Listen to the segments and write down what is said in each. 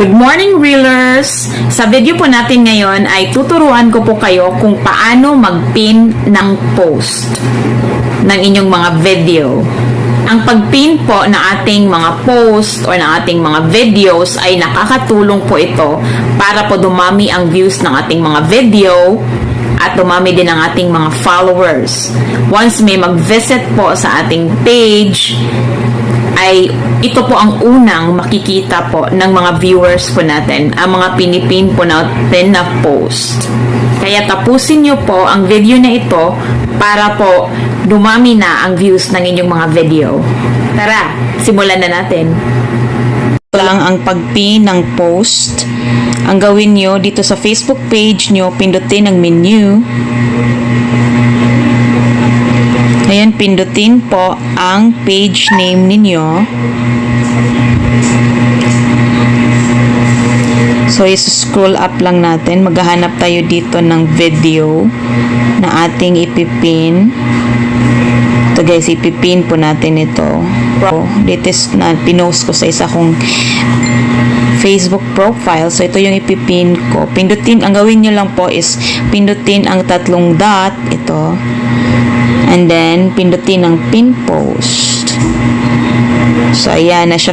Good morning, Reelers! Sa video po natin ngayon ay tuturuan ko po kayo kung paano mag-pin ng post ng inyong mga video. Ang pag-pin po ng ating mga post or ng ating mga videos ay nakakatulong po ito para po dumami ang views ng ating mga video at dumami din ang ating mga followers. Once may mag-visit po sa ating page, ay ito po ang unang makikita po ng mga viewers po natin, ang mga pinipin po natin na post. Kaya tapusin nyo po ang video na ito para po dumami na ang views ng inyong mga video. Tara, simulan na natin. Lang ang pag-pin ng post. Ang gawin nyo dito sa Facebook page nyo, pindutin ang menu. Ayan, pindutin po ang page name ninyo. So, scroll up lang natin. Maghahanap tayo dito ng video na ating ipipin. Ito guys, ipipin po natin ito. Latest na pinost ko sa isa kong Facebook profile. So, ito yung ipipin ko. Pindutin, ang gawin nyo lang po is pindutin ang tatlong dot. Ito. And then, pindutin ang pin post. So, ayan, nasa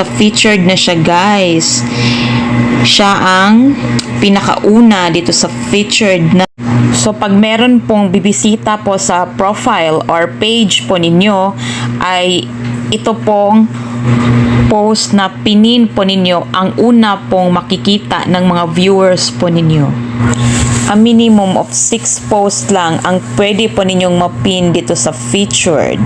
featured na siya, guys. Siya ang pinakauna dito sa featured na. So, pag meron pong bibisita po sa profile or page po ninyo, ay ito pong post na pinin po ninyo ang una pong makikita ng mga viewers po ninyo. A minimum of 6 posts lang ang pwede po ninyong mapin dito sa featured.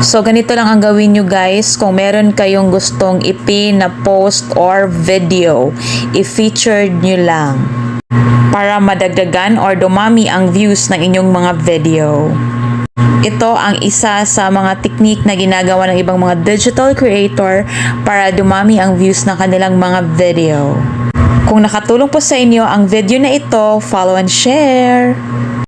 So, ganito lang ang gawin nyo guys. Kung meron kayong gustong ipin na post or video, i-featured nyo lang para madagdagan or dumami ang views ng inyong mga video. Ito ang isa sa mga technique na ginagawa ng ibang mga digital creator para dumami ang views ng kanilang mga video. Kung nakatulong po sa inyo ang video na ito, follow and share!